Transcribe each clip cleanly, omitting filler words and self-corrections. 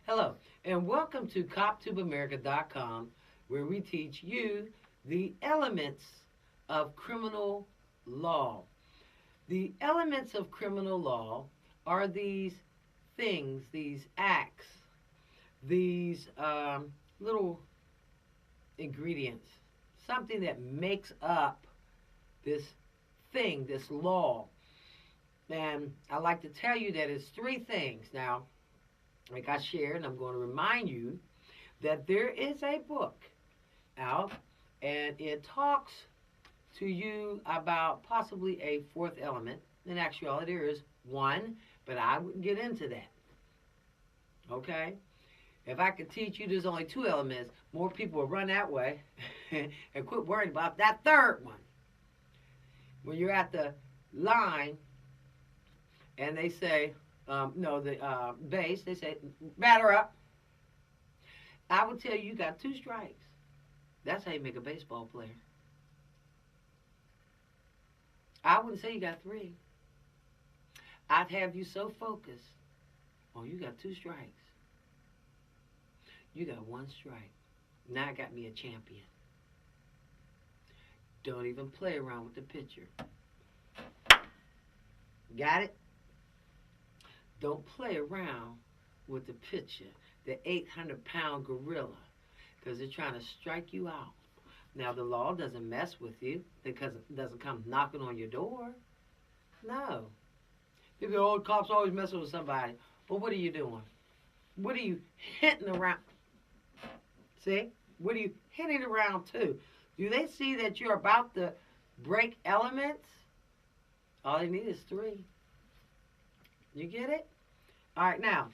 Hello, and welcome to COPTUBEAmerica.com, where we teach you the elements of criminal law. The elements of criminal law are these things, these acts, these little ingredients, something that makes up this thing, this law. And I like to tell you that it's three things. Now, like I shared, and I'm going to remind you that there is a book out, and it talks to you about possibly a fourth element. In actuality, there is one, but I wouldn't get into that. Okay? If I could teach you there's only two elements, more people will run that way and quit worrying about that third one. When you're at the line and they say, the base, they say, batter up. I would tell you got two strikes. That's how you make a baseball player. I wouldn't say you got three. I'd have you so focused on you got two strikes. You got one strike. Now I got me a champion. Don't even play around with the pitcher. Got it? Don't play around with the pitcher, the 800-pound gorilla, because they're trying to strike you out. Now, the law doesn't mess with you because it doesn't come knocking on your door. No. People go, oh, cops always messing with somebody. Well, what are you doing? What are you hitting around? See? What are you hitting around to? Do they see that you're about to break elements? All they need is three. You get it? All right, now,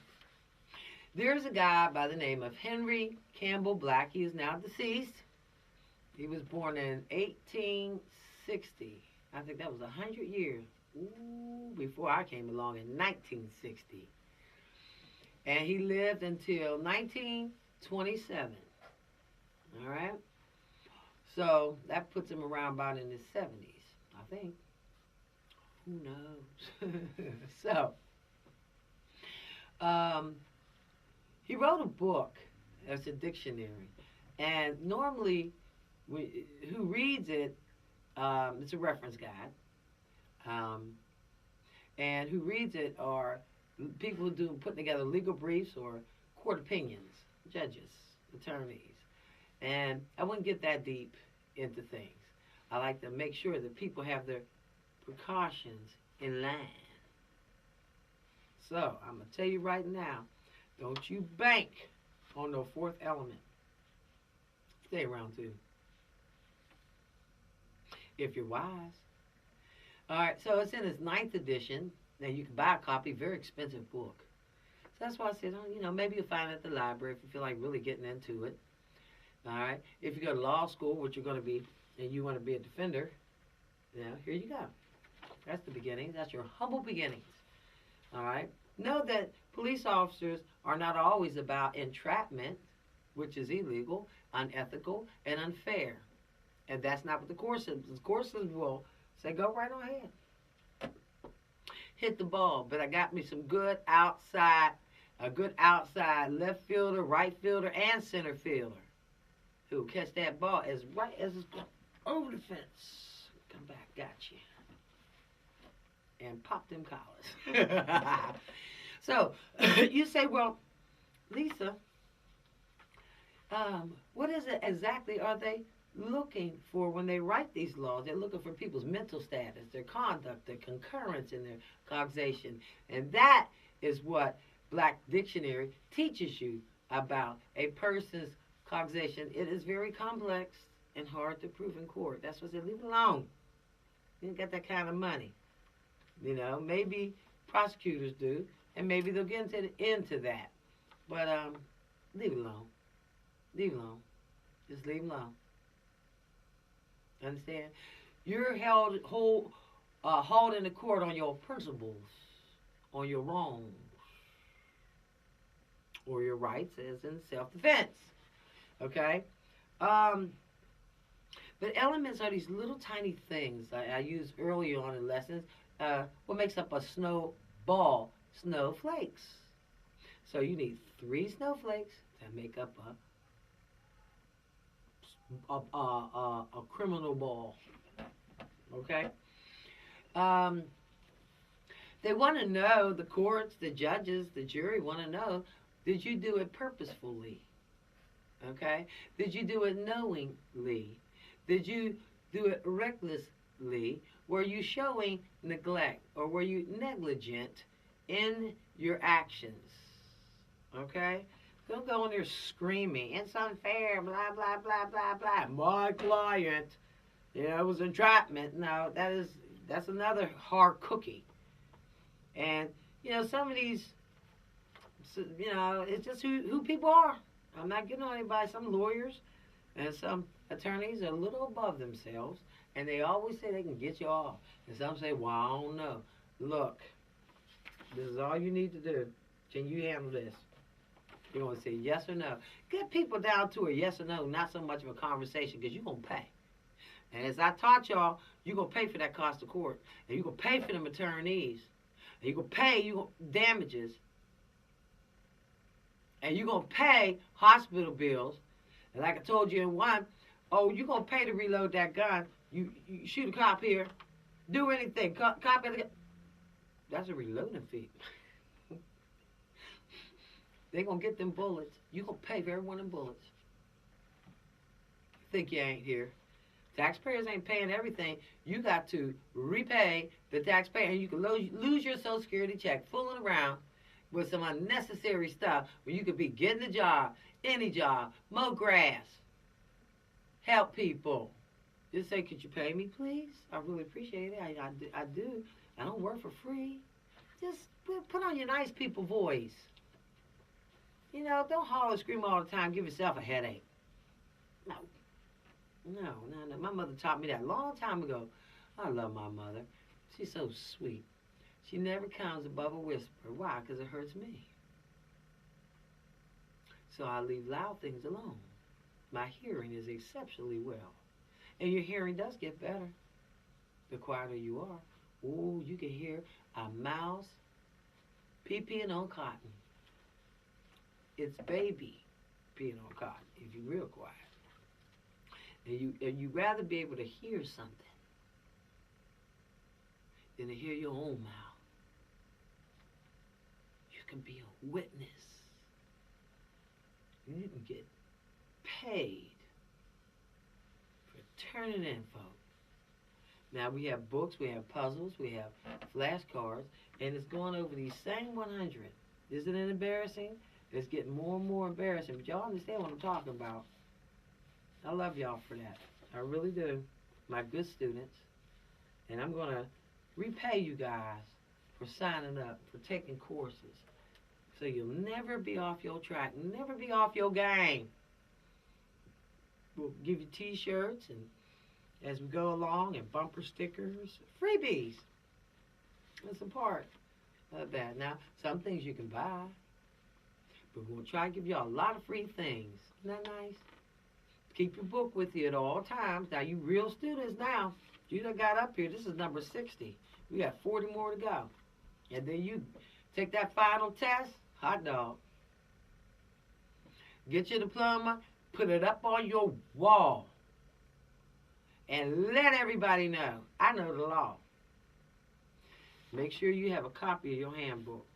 there's a guy by the name of Henry Campbell Black. He is now deceased. He was born in 1860. I think that was 100 years. Ooh, before I came along in 1960. And he lived until 1927. All right? So that puts him around about in his 70s, I think. Who knows? So, he wrote a book. It's a dictionary. And normally, who reads it, it's a reference guide. And who reads it are people putting together legal briefs or court opinions, judges, attorneys. And I wouldn't get that deep into things. I like to make sure that people have their precautions in line. So, I'm going to tell you right now, don't you bank on no fourth element. Stay around too. If you're wise. All right, so it's in its 9th edition. Now, you can buy a copy, very expensive book. So that's why I said, maybe you'll find it at the library if you feel like really getting into it. All right, if you go to law school, which you're going to be, and you want to be a defender, here you go. That's the beginning. That's your humble beginnings. All right? Know that police officers are not always about entrapment, which is illegal, unethical, and unfair. And that's not what the courses. The courses will say, go right on ahead. Hit the ball. But I got me some good outside left fielder, right fielder, and center fielder who will catch that ball as right as it's going over the fence. Come back, got you. And pop them collars. So, you say, well, Lisa, what is it exactly are they looking for when they write these laws? They're looking for people's mental status, their conduct, their concurrence, and their cognization. And that is what Black Dictionary teaches you about a person's cognization. It is very complex and hard to prove in court. That's what they leave it alone. You ain't got that kind of money. Maybe prosecutors do, and maybe they'll get into that. But leave it alone. Leave it alone. Just leave it alone. Understand? You're hauled into court on your principles, on your wrongs, or your rights, as in self-defense. Okay? But elements are these little tiny things I used earlier on in lessons. What makes up a snowball? Snowflakes. So you need 3 snowflakes to make up a criminal ball. Okay? Um, they want to know, the courts, the judges, the jury want to know, did you do it purposefully? Okay? Did you do it knowingly? Did you do it recklessly? Were you showing neglect, or were you negligent in your actions? Okay? Don't go in there screaming, it's unfair, blah, blah, blah, blah, blah. My client, it was entrapment. No, that's another hard cookie. And, some of these, it's just who people are. I'm not getting on anybody. Some lawyers and some attorneys are a little above themselves, and they always say they can get you off. And some say, well, I don't know. Look, this is all you need to do. Can you handle this? You're going to say yes or no. Get people down to a yes or no, not so much of a conversation, because you're going to pay. And as I taught y'all, you're going to pay for that cost of court. And you're going to pay for them attorneys. And you're going to pay damages. And you're going to pay hospital bills. And like I told you in one, you're going to pay to reload that gun. You shoot a cop here. Do anything. Cop got to get... That's a reloading fee. They're going to get them bullets. You're going to pay for every one of them bullets. Think you ain't here. Taxpayers ain't paying everything. You got to repay the taxpayer. And you can lose your Social Security check fooling around with some unnecessary stuff when you could be getting a job, any job, mow grass, help people. Just say, could you pay me, please? I really appreciate it. I do. I don't work for free. Just put on your nice people voice. Don't holler and scream all the time. Give yourself a headache. No. My mother taught me that a long time ago. I love my mother. She's so sweet. She never comes above a whisper. Why? Because it hurts me. So I leave loud things alone. My hearing is exceptionally well. And your hearing does get better the quieter you are. Oh, you can hear a mouse pee-peeing on cotton. It's baby peeing on cotton if you're real quiet. And you'd rather be able to hear something than to hear your own mouth. You can be a witness. You can get paid for turning in, folks. Now we have books, we have puzzles, we have flashcards, and it's going over these same 100. Isn't it embarrassing? It's getting more and more embarrassing, but y'all understand what I'm talking about. I love y'all for that. I really do. My good students. And I'm going to repay you guys for signing up, for taking courses. So you'll never be off your track, never be off your game. We'll give you t-shirts and as we go along, and bumper stickers, freebies. That's a part of that. Now, some things you can buy, but we'll try to give you a lot of free things. Isn't that nice? Keep your book with you at all times. Now, you real students now, you done got up here. This is number 60. We got 40 more to go. And then you take that final test, hot dog. Get your diploma, put it up on your wall. And let everybody know, I know the law. Make sure you have a copy of your handbook.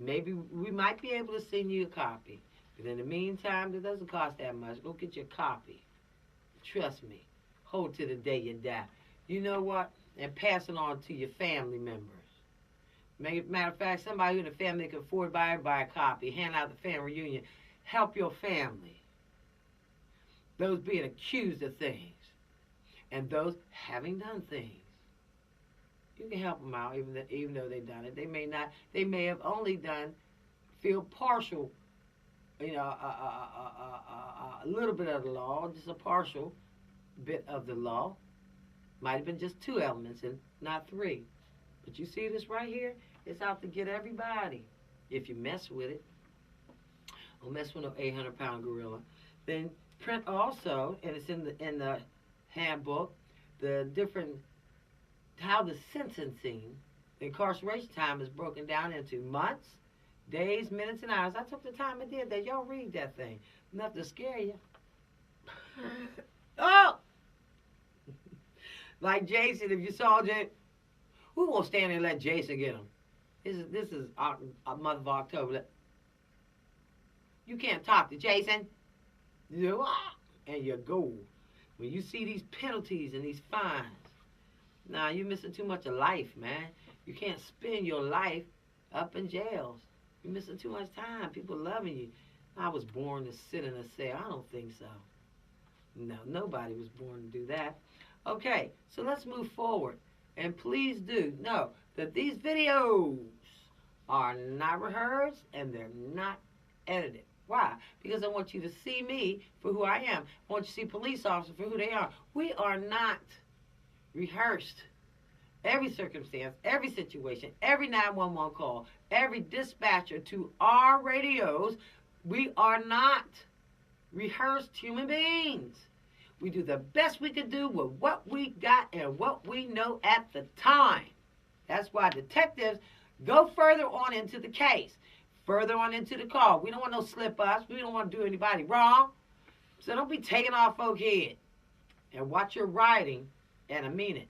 Maybe we might be able to send you a copy. But in the meantime, it doesn't cost that much. Go get your copy. Trust me. Hold to the day you die. You know what? And pass it on to your family members. Matter of fact, somebody in the family can afford to buy everybody a copy. Hand out the family reunion. Help your family. Those being accused of things. And those having done things. You can help them out even though they've done it. They may have only feel partial, a little bit of the law, just a partial bit of the law. Might have been just 2 elements and not 3. But you see this right here? It's out to get everybody. If you mess with it. Don't mess with no 800-pound gorilla. Then print also, and it's in the handbook, the different, how the sentencing, incarceration time is broken down into months, Days, minutes, and hours. I took the time and did that. Y'all read that thing. Enough to scare you. Oh! Like Jason, if you saw Jason, who gonna stand there and let Jason get him? This is a month of October. You can't talk to Jason. And you go. When you see these penalties and these fines, nah, you're missing too much of life, man. You can't spend your life up in jails. You're missing too much time. People loving you. I was born to sit in a cell. I don't think so. No, nobody was born to do that. Okay, so let's move forward. And please do know that these videos are not rehearsed and they're not edited. Why? Because I want you to see me for who I am. I want you to see police officers for who they are. We are not rehearsed. Every circumstance, every situation, every 911 call, every dispatcher to our radios, we are not rehearsed human beings. We do the best we can do with what we got and what we know at the time. That's why detectives go further on into the case, further on into the call. We don't want no slip-ups. We don't want to do anybody wrong. So don't be taking off folk head. And watch your writing, and I mean it,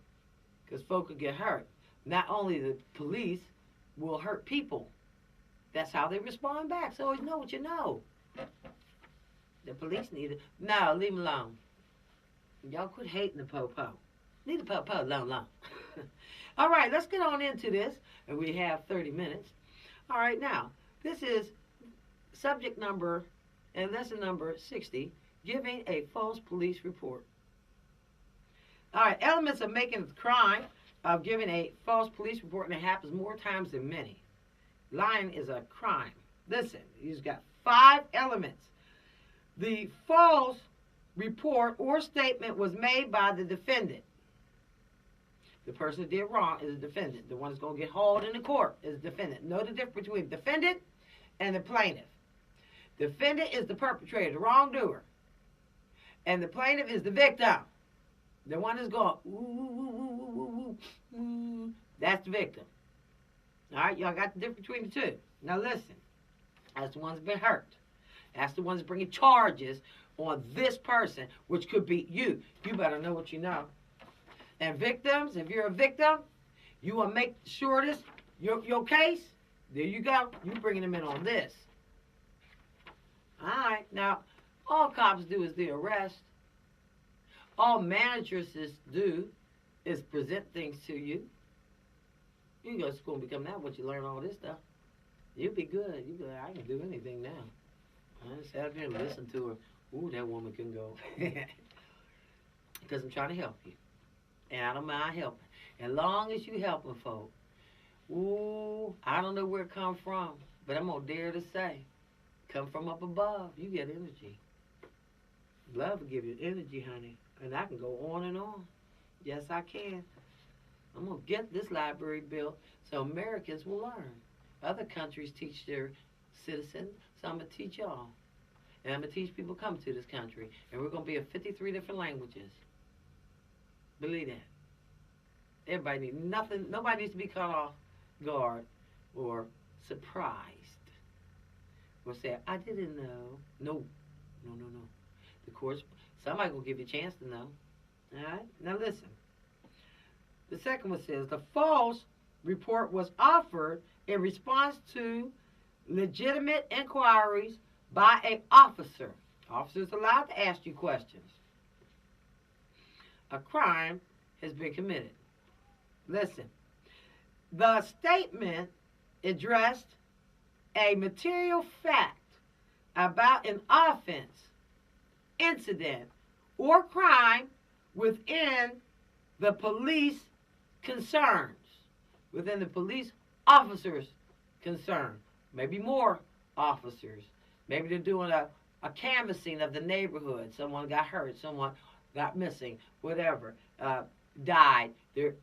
because folk could get hurt. Not only the police will hurt people. That's how they respond back. So always know what you know. The police need it. No, leave them alone. Y'all quit hating the po-po. Leave the po-po alone. All right, let's get on into this. And we have 30 minutes. All right, now, this is subject number and lesson number 60, giving a false police report. All right, elements of making the crime of giving a false police report, and it happens more times than many. Lying is a crime. Listen, you've got 5 elements. The false report or statement was made by the defendant. The person that did wrong is the defendant. The one that's going to get hauled into court is the defendant. Know the difference between defendant and the plaintiff. Defendant is the perpetrator, the wrongdoer. And the plaintiff is the victim. The one that's going, ooh, ooh, ooh, ooh, ooh. That's the victim. All right, y'all got the difference between the two. Now listen, that's the one that's been hurt. That's the one that's bringing charges on this person, which could be you. You better know what you know. And victims, if you're a victim, you want to make sure this, your case, there you go. You bringing them in on this. All right, now, all cops do is the arrest. All managers do is present things to you. You go to school and become that once you learn all this stuff. You'll be good. You'll be like, I can do anything now. I just sat up here and listen to her. Ooh, that woman can go. Because I'm trying to help you. And I don't mind helping. As long as you helping folk. Ooh, I don't know where it come from. But I'm going to dare to say. Come from up above. You get energy. Love will give you energy, honey. And I can go on and on. Yes, I can. I'm going to get this library built so Americans will learn. Other countries teach their citizens, so I'm going to teach y'all. And I'm going to teach people come to this country. And we're going to be in 53 different languages. Believe that. Everybody needs nothing. Nobody needs to be caught off guard or surprised. Or say, I didn't know. No. No, no, no. The courts, somebody will give you a chance to know. All right? Now listen. The second one says, the false report was offered in response to legitimate inquiries by an officer. Officers allowed to ask you questions. A crime has been committed. Listen. The statement addressed a material fact about an offense, incident, or crime within the police concerns, within the police officers' concern. Maybe more officers. Maybe they're doing a canvassing of the neighborhood. Someone got hurt. Someone got missing. Whatever. Died. Their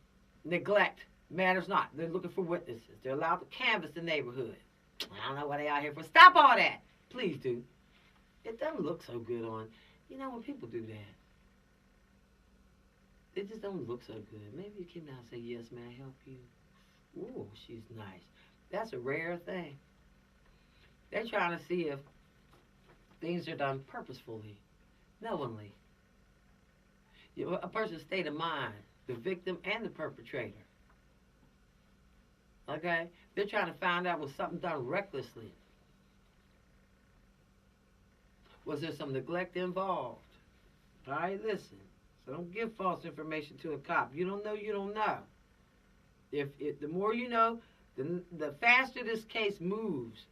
neglect matters not. They're looking for witnesses. They're allowed to canvass the neighborhood. I don't know what they out here for. Stop all that. Please do. It doesn't look so good on, when people do that. It just don't look so good. Maybe you came down and say, yes, may I help you? Ooh, she's nice. That's a rare thing. They're trying to see if things are done purposefully, knowingly. A person's state of mind, the victim and the perpetrator. Okay? They're trying to find out was something done recklessly. Was there some neglect involved? All right, listen. So don't give false information to a cop. You don't know, you don't know. If the more you know, the faster this case moves.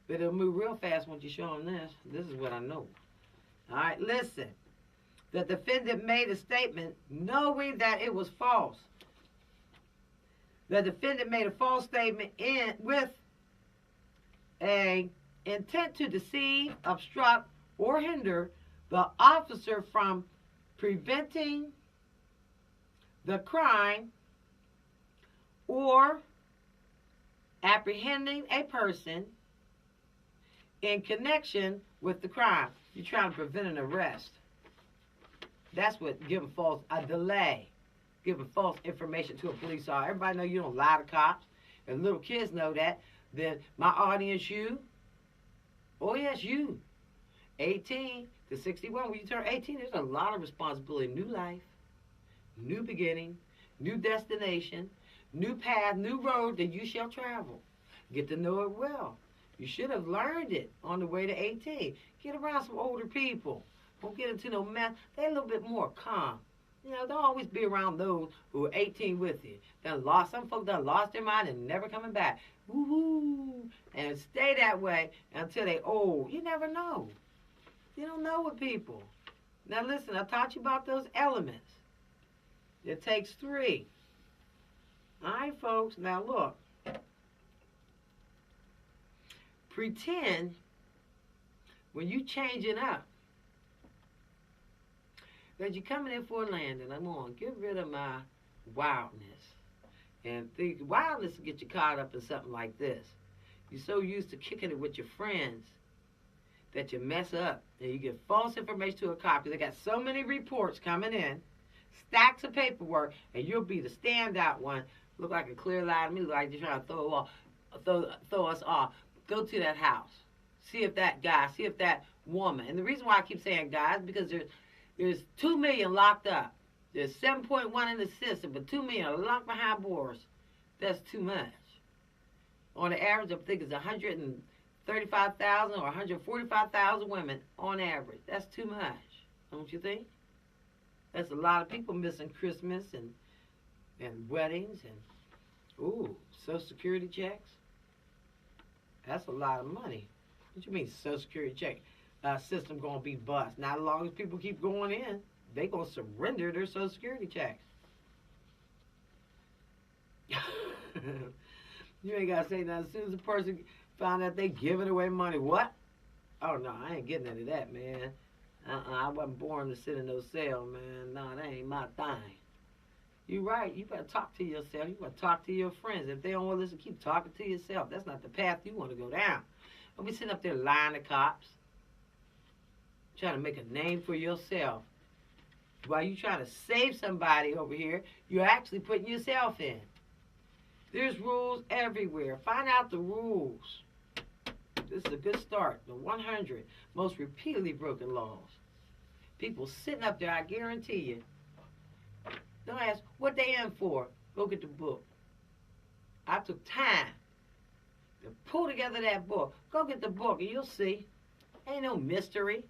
But it'll move real fast once you show them this. This is what I know. All right, listen. The defendant made a statement knowing that it was false. The defendant made a false statement with an intent to deceive, obstruct, or hinder the officer from preventing the crime or apprehending a person in connection with the crime. You're trying to prevent an arrest. That's what giving a delay, giving false information to a police officer. Everybody know you don't lie to cops. If little kids know that, then my audience, you, oh yes, you, 18 to 61, when you turn 18, there's a lot of responsibility. New life, new beginning, new destination, new path, new road that you shall travel. Get to know it well. You should have learned it on the way to 18. Get around some older people. Don't get into no mess. They're a little bit more calm. You know, don't always be around those who are 18 with you. Some folks done lost their mind and never coming back. Woo-hoo. And stay that way until they old. You never know. You don't know with people. Now listen, I taught you about those elements. It takes 3. All right, folks. Now look. Pretend when you changing up that you're coming in for a landing. I'm going to get rid of my wildness. And wildness will get you caught up in something like this. You're so used to kicking it with your friends that you mess up and you give false information to a cop because they got so many reports coming in, stacks of paperwork, and you'll be the standout one. Look like a clear lie to me, look like you're trying to throw us off. Go to that house. See if that guy, see if that woman. And the reason why I keep saying guys, because there's 2 million locked up. There's 7.1 in the system, but 2 million are locked behind bars. That's too much. On the average, I think it's 135,000 or 145,000 women on average. That's too much, don't you think? That's a lot of people missing Christmas and weddings and, Social Security checks. That's a lot of money. What you mean, Social Security check? System going to be bust. Not as long as people keep going in, they going to surrender their Social Security checks. You ain't got to say nothing. As soon as a person found out they giving away money, what? Oh, no, I ain't getting into that, man. I wasn't born to sit in no cell, man. No, that ain't my thing. You right. You better talk to yourself. You better talk to your friends. If they don't want to listen, keep talking to yourself. That's not the path you want to go down. Don't be sitting up there lying to cops. Trying to make a name for yourself. While you trying to save somebody over here, you're actually putting yourself in. There's rules everywhere. Find out the rules. This is a good start. The 100 most repeatedly broken laws. People sitting up there, I guarantee you. Don't ask what they in for. Go get the book. I took time to pull together that book. Go get the book and you'll see. Ain't no mystery.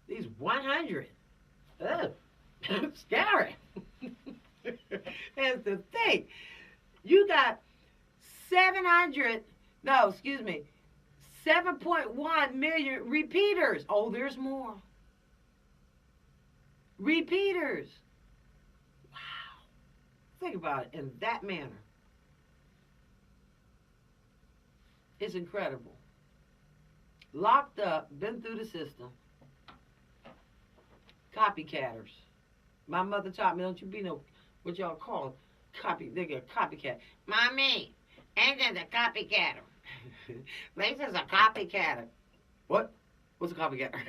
These 100. Ugh. Scary. That's the thing. You got 7.1 million repeaters. Oh, there's more. Repeaters. Wow. Think about it in that manner. It's incredible. Locked up, been through the system. Copycatters. My mother taught me, don't you be no, what y'all call they get a copycat. Mommy, ain't that a copycatter? Lisa's a copycatter. What? What's a copycatter?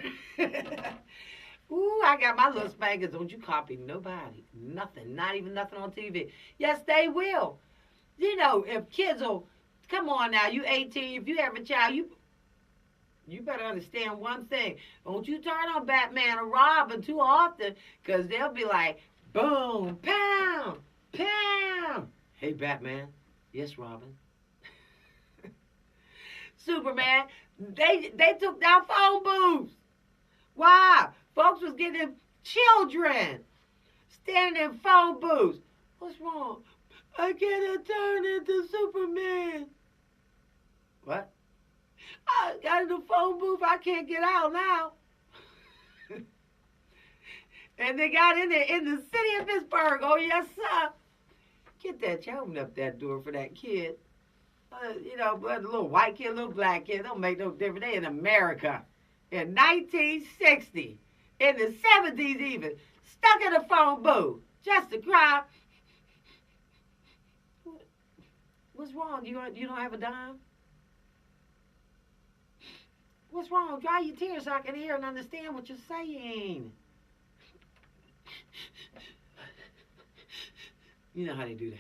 Ooh, I got my little spankers. Don't you copy nobody. Nothing. Not even nothing on TV. Yes, they will. You know, if kids will Come on now, you 18. If you have a child, you better understand one thing. Don't you turn on Batman or Robin too often, because they'll be like, boom, pound, pound. Hey, Batman. Yes, Robin. Superman, they took down phone booths. Why? Folks was getting children standing in phone booths. What's wrong? I can't turn into Superman. What? I got in the phone booth. I can't get out now. And they got in there in the city of Pittsburgh. Oh, yes, sir. Get that. You open up that door for that kid. But a little white kid, a little black kid, don't make no difference. They in America in 1960, in the 70s even, stuck in a phone booth just to cry. What's wrong? You don't have a dime? What's wrong? Dry your tears so I can hear and understand what you're saying. You know how they do that.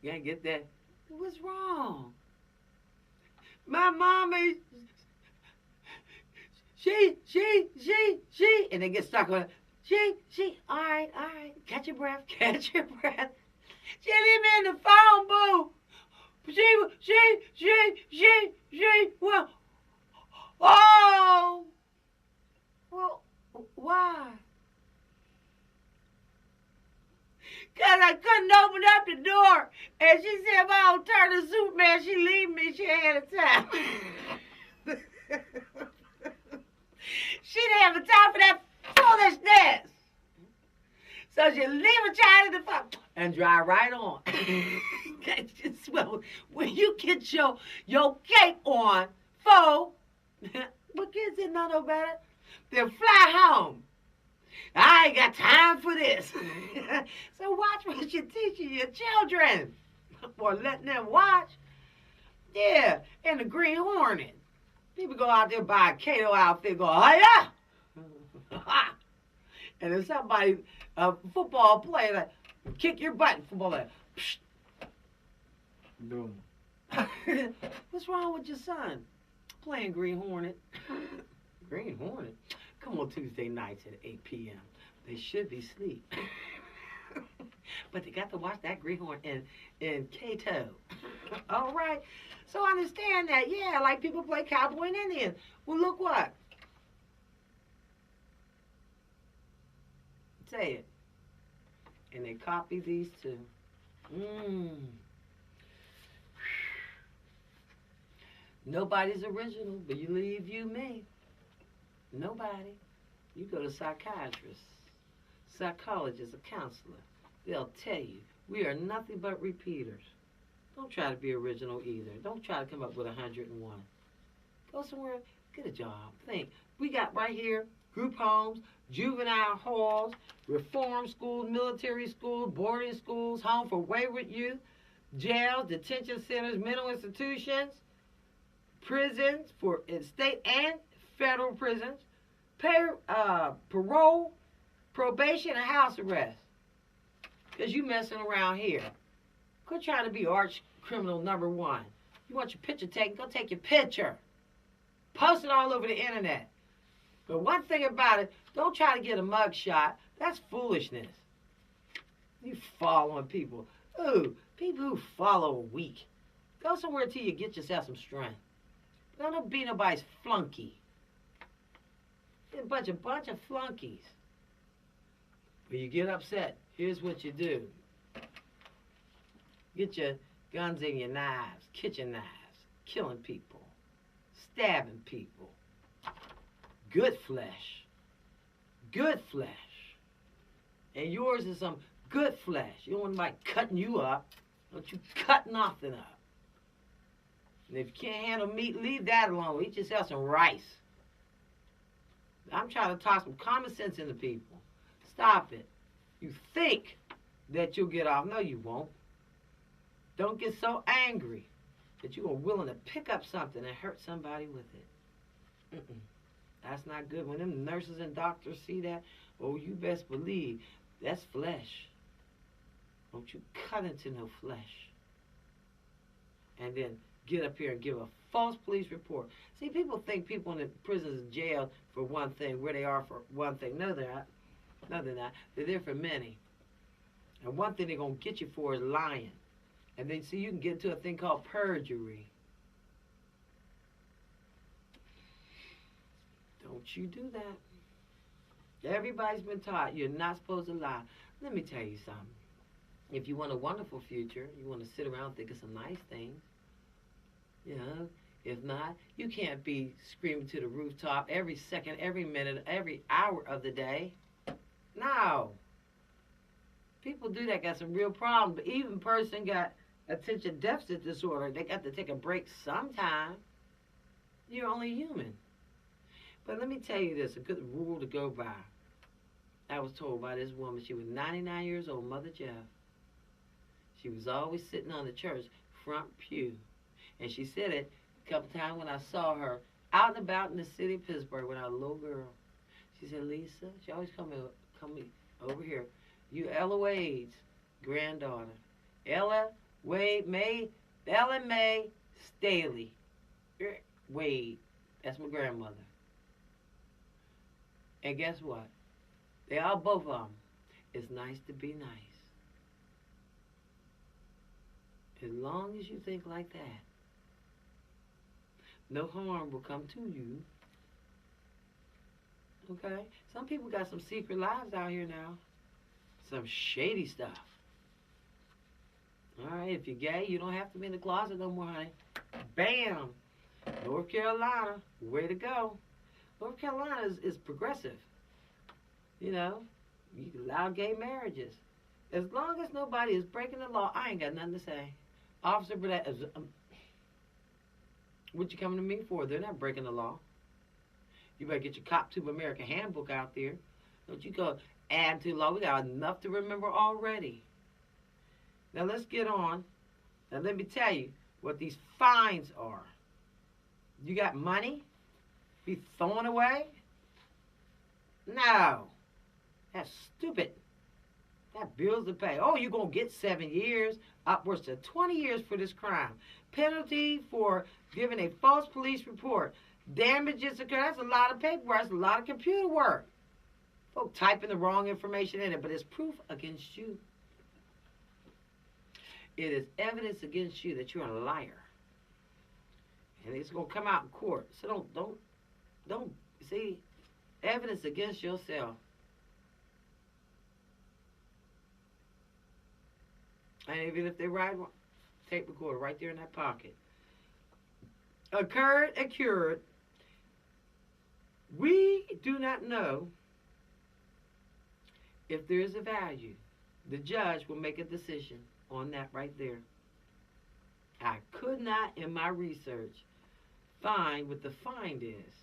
You gotta get that. What's wrong? My mommy, she, and they get stuck on it. She, all right, catch your breath. She leave me in the phone booth. Well, oh, well, why? Because I couldn't open up the door. And she said, if I don't turn to Superman, she leave me. She had a time. She didn't have a time for that foolishness. So she leave a child in the phone and drive right on. Well, when you get your cape on, but kids didn't know no better. They'll fly home. I ain't got time for this. So watch what you're teaching your children. Or letting them watch. Yeah, and the Green Hornet. People go out there buy a Kato outfit, go, oh yeah! And then somebody, a football player, like, kick your butt, football player. Boom. What's wrong with your son? Playing Green Hornet. Green Hornet? Come on Tuesday nights at 8 p.m. They should be asleep. But they got to watch that Green Hornet in Kato. All right. So understand that, yeah, like people play cowboy and Indian. Well, look what? Say it. And they copy these two. Nobody's original, but you leave you me. Nobody. You go to psychiatrists, psychologists, a counselor. They'll tell you, we are nothing but repeaters. Don't try to be original either. Don't try to come up with 101. Go somewhere, get a job. Think. We got right here group homes, juvenile halls, reform schools, military schools, boarding schools, home for wayward youth, jails, detention centers, mental institutions, prisons for state and federal prisons, parole, probation, and house arrest. Because you messing around here. Quit trying to be arch criminal number one. You want your picture taken, go take your picture. Post it all over the internet. But one thing about it, don't try to get a mug shot. That's foolishness. You following people. Ooh, people who follow are weak. Go somewhere till you get yourself some strength. Don't be nobody's flunky. A bunch of flunkies. When you get upset, here's what you do. Get your guns and your knives, kitchen knives, killing people, stabbing people. Good flesh. Good flesh. And yours is some good flesh. You don't want anybody cutting you up. Don't you cut nothing up. And if you can't handle meat, leave that alone. Eat yourself some rice. I'm trying to talk some common sense into people. Stop it. You think that you'll get off. No, you won't. Don't get so angry that you are willing to pick up something and hurt somebody with it. That's not good. When them nurses and doctors see that, oh, you best believe that's flesh. Don't you cut into no flesh. and then get up here and give a false police report. See, people think people in the prisons and jail for one thing, where they are for one thing. No, they're not. No, they're not. They're there for many. And one thing they're going to get you for is lying. And then, see, you can get into a thing called perjury. Don't you do that. Everybody's been taught you're not supposed to lie. Let me tell you something. If you want a wonderful future, you want to sit around thinking some nice things, you know, if not, you can't be screaming to the rooftop every second, every minute, every hour of the day. No. People do that, got some real problems. But even person got attention deficit disorder, they got to take a break sometime. You're only human. But let me tell you this, a good rule to go by. I was told by this woman, she was 99 years old, Mother Jeff. She was always sitting on the church front pew. And she said it a couple times when I saw her out and about in the city of Pittsburgh when I was a little girl. She said, Lisa, she always come over here. You Ella Wade's granddaughter. Ella May Staley. Wade. That's my grandmother. And guess what? They are both of them. It's nice to be nice. As long as you think like that, no harm will come to you. Okay? Some people got some secret lives out here now. Some shady stuff. Alright, if you're gay, you don't have to be in the closet no more, honey. Bam! North Carolina, way to go. North Carolina is progressive. You know, you can allow gay marriages. As long as nobody is breaking the law, I ain't got nothing to say. Officer Burnett, what you coming to me for? They're not breaking the law. You better get your COPTUBE America handbook out there. Don't you go add to the law. We got enough to remember already. Now let's get on. Now let me tell you what these fines are. You got money? Be thrown away? No. That's stupid. That bill's to pay. Oh, you're going to get 7 years, upwards to 20 years for this crime. Penalty for giving a false police report. Damages occur. That's a lot of paperwork. That's a lot of computer work. Folk typing the wrong information in it, but it's proof against you. It is evidence against you that you're a liar. And it's going to come out in court. So don't see, evidence against yourself. And even if they write tape recorder right there in that pocket. Occurred. We do not know if there is a value. The judge will make a decision on that right there. I could not, in my research, find what the fine is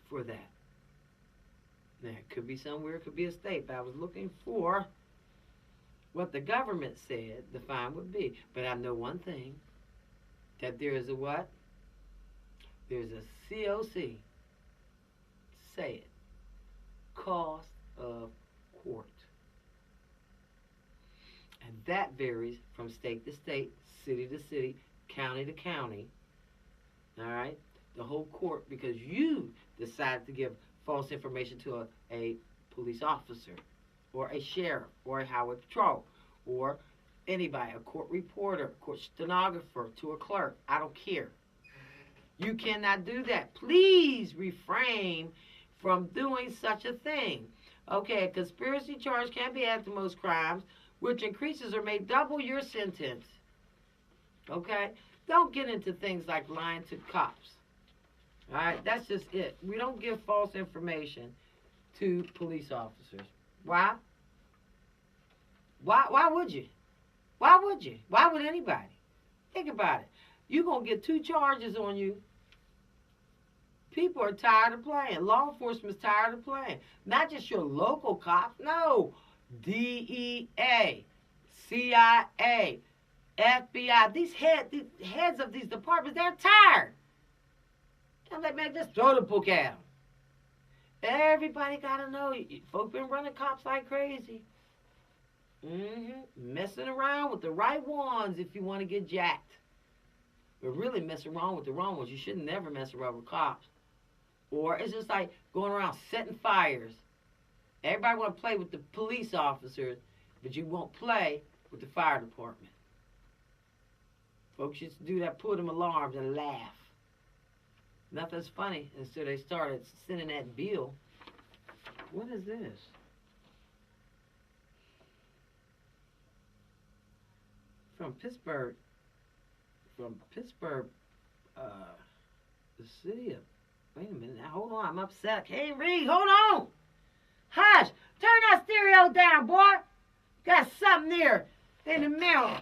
for that. Now, it could be somewhere, it could be a state, but I was looking for what the government said the fine would be. But I know one thing, that there is a what? There's a COC. Say it. Cost of court. And that varies from state to state, city to city, county to county. All right? The whole court, because you decided to give false information to a police officer or a sheriff or a highway patrol or anybody, a court reporter, a court stenographer, to a clerk. I don't care. You cannot do that. Please refrain from doing such a thing. Okay, a conspiracy charge can be added to most crimes, which increases or may double your sentence. Okay? Don't get into things like lying to cops. All right? That's just it. We don't give false information to police officers. Why? Why would you? Why would you? Why would anybody? Think about it. You're going to get 2 charges on you. People are tired of playing. Law enforcement's tired of playing. Not just your local cops. No. DEA, CIA, FBI. These heads of these departments, they're tired. I'm like, man, just throw the book at them. Everybody got to know. Folks been running cops like crazy. Messing around with the right ones if you want to get jacked. but really mess around with the wrong ones. You should never mess around with cops. Or it's just like going around setting fires. Everybody want to play with the police officers, but you won't play with the fire department. Folks used to do that, pull them alarms and laugh. Nothing's funny until they started sending that bill. What is this? From Pittsburgh, the city of, wait a minute, now hold on, I'm upset. I can't read, hold on. Hush, turn that stereo down, boy. Got something there in the middle.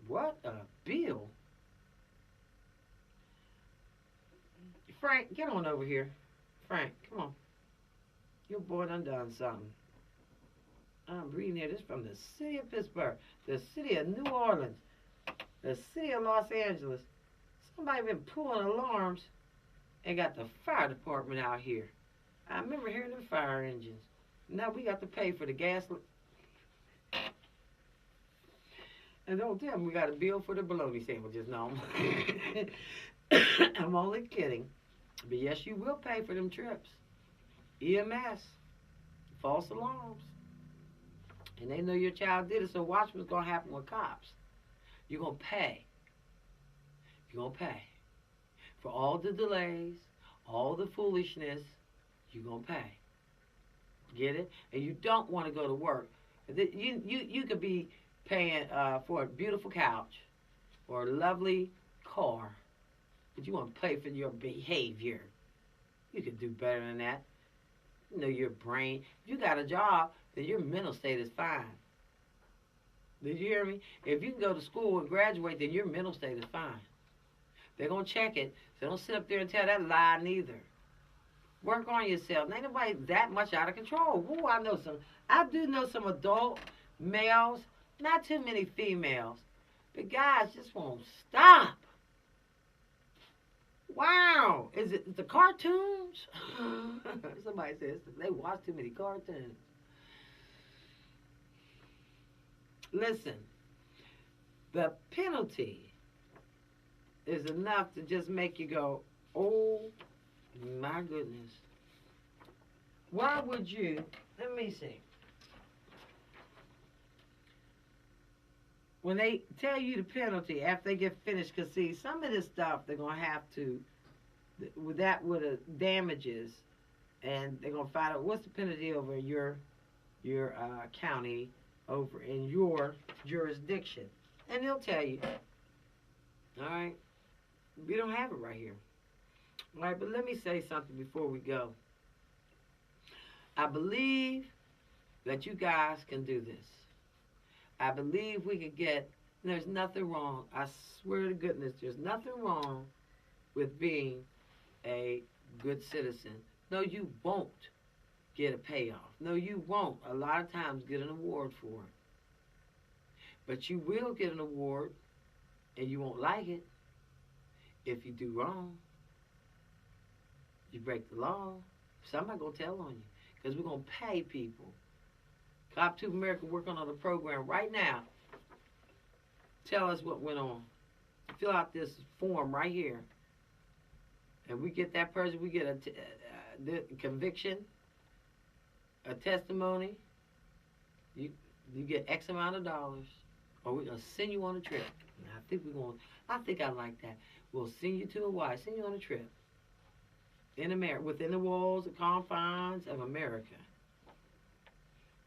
What a bill. Frank, get on over here. Frank, come on. Your boy done something. I'm reading here. This from the city of Pittsburgh, the city of New Orleans, the city of Los Angeles. Somebody been pulling alarms and got the fire department out here. I remember hearing the fire engines. Now we got to pay for the gas. And don't tell me we got a bill for the bologna sandwiches. No, I'm only kidding. But yes, you will pay for them trips. EMS, false alarms. And they know your child did it, so watch what's going to happen with cops. You're going to pay. You're going to pay. For all the delays, all the foolishness, you're going to pay. Get it? And you don't want to go to work. You could be paying for a beautiful couch or a lovely car, but you want to pay for your behavior. You could do better than that. You know, your brain. If you got a job, then your mental state is fine. Did you hear me? If you can go to school and graduate, then your mental state is fine. They're going to check it, so don't sit up there and tell that lie neither. Work on yourself. Ain't nobody that much out of control. Ooh, I do know some adult males, not too many females, but guys just won't stop. Wow, is it the cartoons? Somebody says they watch too many cartoons. Listen, the penalty is enough to just make you go, oh my goodness. Why would you, let me see. When they tell you the penalty after they get finished, because see, some of this stuff they're going to have to, with the damages, and they're going to find out what's the penalty over in your county, over in your jurisdiction. And they'll tell you. All right? We don't have it right here. All right, but let me say something before we go. I believe that you guys can do this. I believe we could get, there's nothing wrong, I swear to goodness, there's nothing wrong with being a good citizen. No, you won't get a payoff. No, you won't a lot of times get an award for it. But you will get an award, and you won't like it if you do wrong. You break the law, somebody going to tell on you, because we're going to pay people. COPTUBE America working on a program right now. Tell us what went on. Fill out this form right here. And we get that person, we get a conviction, a testimony. You get X amount of dollars, or we're going to send you on a trip. And I think I like that. We'll send you to Hawaii, send you on a trip. In America, within the walls, the confines of America.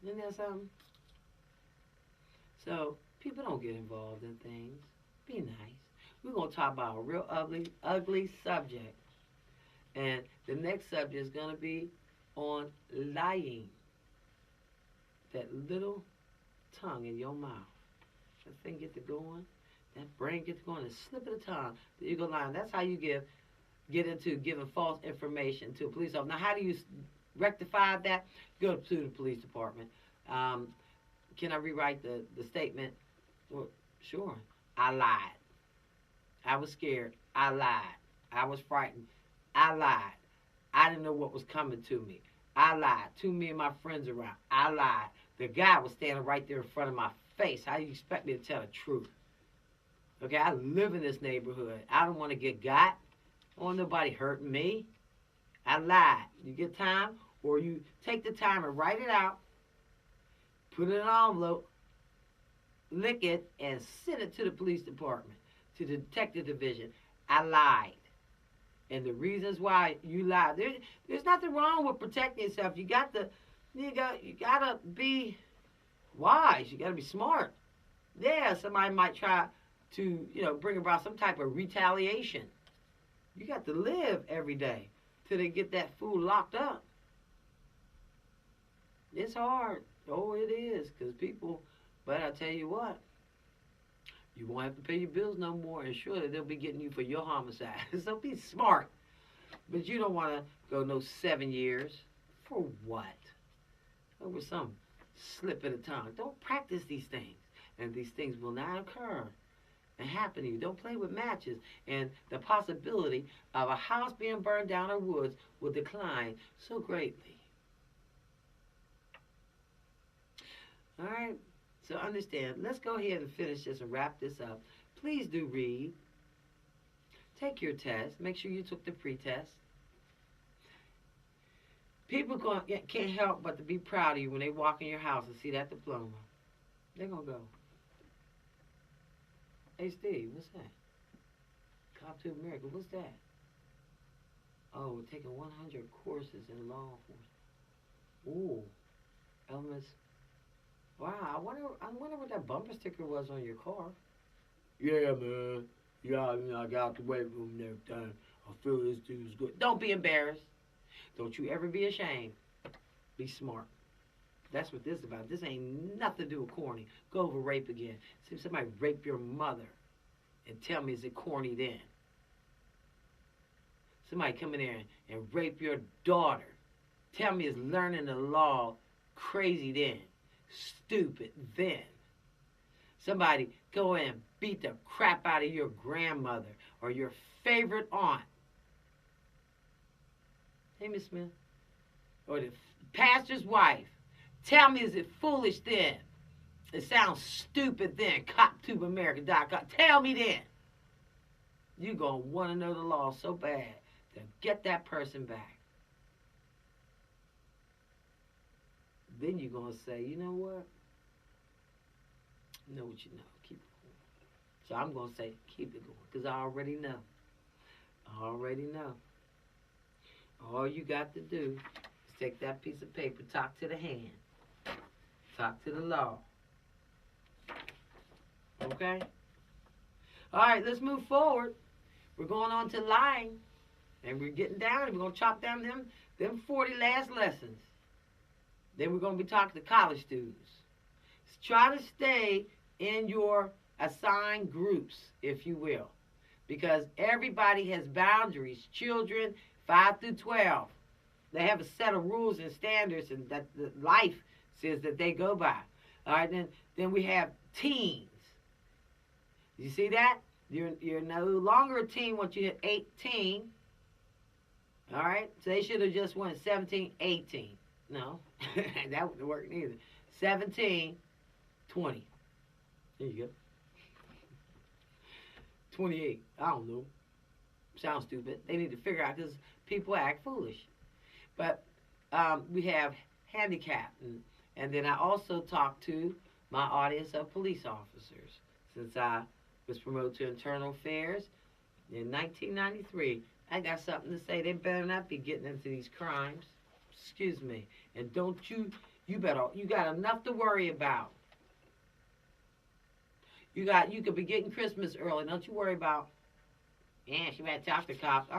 Isn't that something? So, people don't get involved in things. Be nice. We're going to talk about a real ugly subject. And the next subject is going to be on lying. That little tongue in your mouth. That thing get to going. That brain get to going. A slip of the tongue. You go lying. That's how you get into giving false information to a police officer. Now, how do you rectify that? Go to the police department. Can I rewrite the statement? Well, sure. I lied. I was scared. I lied. I was frightened. I lied. I didn't know what was coming to me. I lied. Me and my friends around. I lied. The guy was standing right there in front of my face. How do you expect me to tell the truth? Okay, I live in this neighborhood. I don't want to get got. I don't want nobody hurting me. I lied. You get time, or you take the time and write it out, put it in an envelope, lick it, and send it to the police department, to the detective division. I lied. And the reasons why you lied. There's nothing wrong with protecting yourself. You gotta be wise. You gotta be smart. Yeah, somebody might try to, bring about some type of retaliation. You got to live every day till they get that fool locked up. It's hard. Oh, it is, because people, but I tell you what, you won't have to pay your bills no more, and surely they'll be getting you for your homicide. So be smart. But you don't want to go no 7 years. For what? Over some slip of the tongue. Don't practice these things. And these things will not occur and happen to you. Don't play with matches. And the possibility of a house being burned down or woods will decline so greatly. All right? So understand. Let's go ahead and finish this and wrap this up. Please do read. Take your test. Make sure you took the pre-test. People can't help but to be proud of you when they walk in your house and see that diploma. They're going to go, "Hey, Steve, what's that? COPTUBE America, what's that?" "Oh, we're taking 100 courses in law enforcement." "Ooh, elements. Wow, I wonder what that bumper sticker was on your car." "Yeah, man. Yeah, I got out the weight room and everything. I feel this dude's good." Don't be embarrassed. Don't you ever be ashamed. Be smart. That's what this is about. This ain't nothing to do with corny. Go over rape again. See if somebody rape your mother and tell me, is it corny then? Somebody come in there and rape your daughter. Tell me, is learning the law crazy then? Stupid then? Somebody go in and beat the crap out of your grandmother or your favorite aunt. "Hey, Miss Smith." Or the pastor's wife. Tell me, is it foolish then? It sounds stupid then. COPTUBEAmerica.com. Tell me then. You're going to want to know the law so bad to get that person back. Then you're going to say, "You know what? Know what you know. Keep it going." So I'm going to say, keep it going, because I already know. I already know. All you got to do is take that piece of paper, talk to the hand, talk to the law. Okay? All right, let's move forward. We're going on to lying, and we're getting down, and we're going to chop down them 40 last lessons. Then we're going to be talking to college students. Try to stay in your assigned groups, if you will, because everybody has boundaries. Children 5 through 12, they have a set of rules and standards, and that the life says that they go by. All right, then we have teens. You see that? You're no longer a teen once you hit 18. All right, so they should have just went 17, 18. No, that wouldn't work neither. 17, 20. There you go. 28. I don't know. Sounds stupid. They need to figure out, because people act foolish. But we have handicap. And then I also talk to my audience of police officers. Since I was promoted to internal affairs in 1993, I got something to say. They better not be getting into these crimes. Excuse me. And don't you got enough to worry about. You could be getting Christmas early. Don't you worry about, "Yeah, she might talk to cops."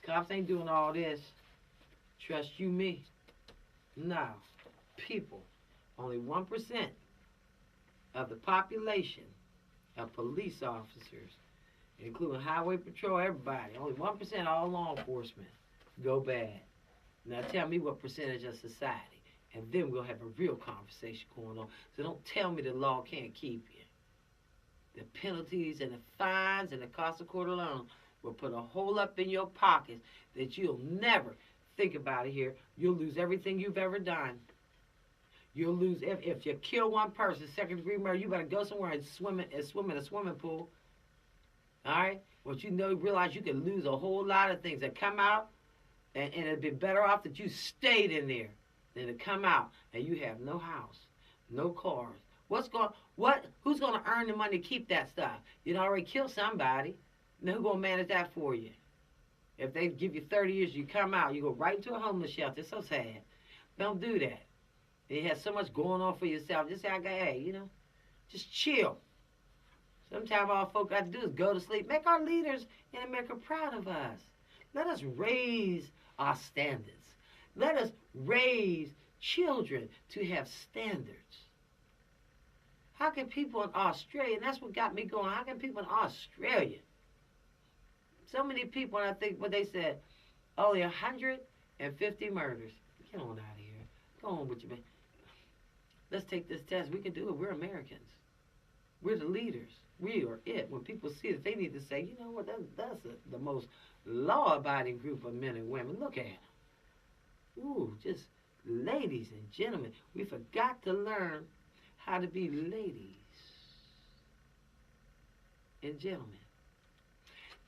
Cops ain't doing all this. Trust you me. No. People. Only 1% of the population of police officers, including highway patrol, everybody, only 1% all law enforcement go bad. Now tell me what percentage of society, and then we'll have a real conversation going on. So don't tell me the law can't keep you. The penalties and the fines and the cost of court alone will put a hole up in your pockets that you'll never think about it here. You'll lose everything you've ever done. You'll lose if you kill one person, second-degree murder. You better go somewhere and swim in a swimming pool. All right. Once you realize you can lose a whole lot of things that come out, and it'd be better off that you stayed in there than to come out and you have no house, no cars. Who's gonna earn the money to keep that stuff? You'd already killed somebody. Now who's gonna manage that for you? If they give you 30 years, you come out, you go right into a homeless shelter. It's so sad. Don't do that. You have so much going on for yourself. Just say, hey, just chill. Sometimes all folk got to do is go to sleep. Make our leaders in America proud of us. Let us raise our standards. Let us raise children to have standards. How can people in Australia, and that's what got me going, how can people in Australia, so many people, and I think what they said, only 150 murders. Get on out of here. Go on with you, man. Let's take this test. We can do it. We're Americans. We're the leaders. We are it. When people see it, they need to say, you know what, that's the most law-abiding group of men and women. Look at them. Ooh, just ladies and gentlemen. We forgot to learn how to be ladies and gentlemen.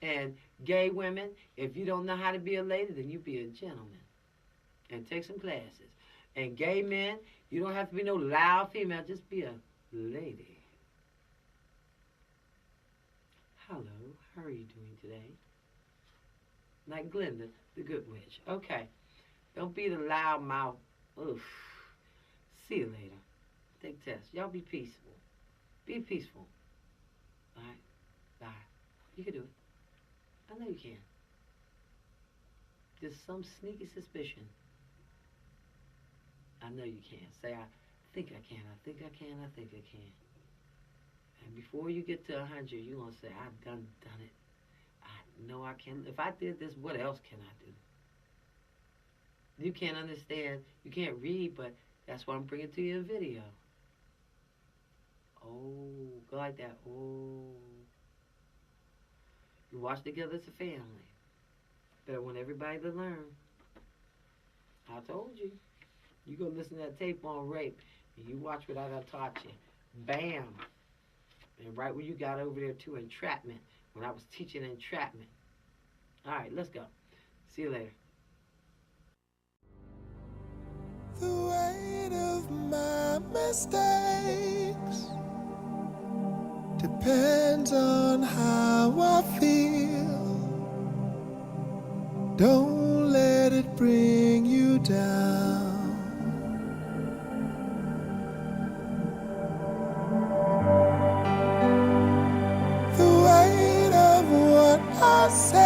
And gay women, if you don't know how to be a lady, then you be a gentleman and take some classes. And gay men, you don't have to be no loud female, just be a lady. Hello, how are you doing today? Like Glenda, the good witch. Okay. Don't be the loud mouth. Oof. See you later. Take tests. Y'all be peaceful. Be peaceful. All right? Bye. You can do it. I know you can. Just some sneaky suspicion. I know you can. Say, I think I can. I think I can. I think I can. And before you get to 100, you're going to say, I've done it. I know I can. If I did this, what else can I do? You can't understand. You can't read, but that's why I'm bringing to you a video. Oh, go like that. Oh. You watch together as a family. Better want everybody to learn. I told you. You go listen to that tape on rape, and you watch what I done taught you. Bam. And right where you got over there to entrapment, when I was teaching entrapment. All right, let's go. See you later. The weight of my mistakes depends on how I feel. Don't let it bring you down. The weight of what I say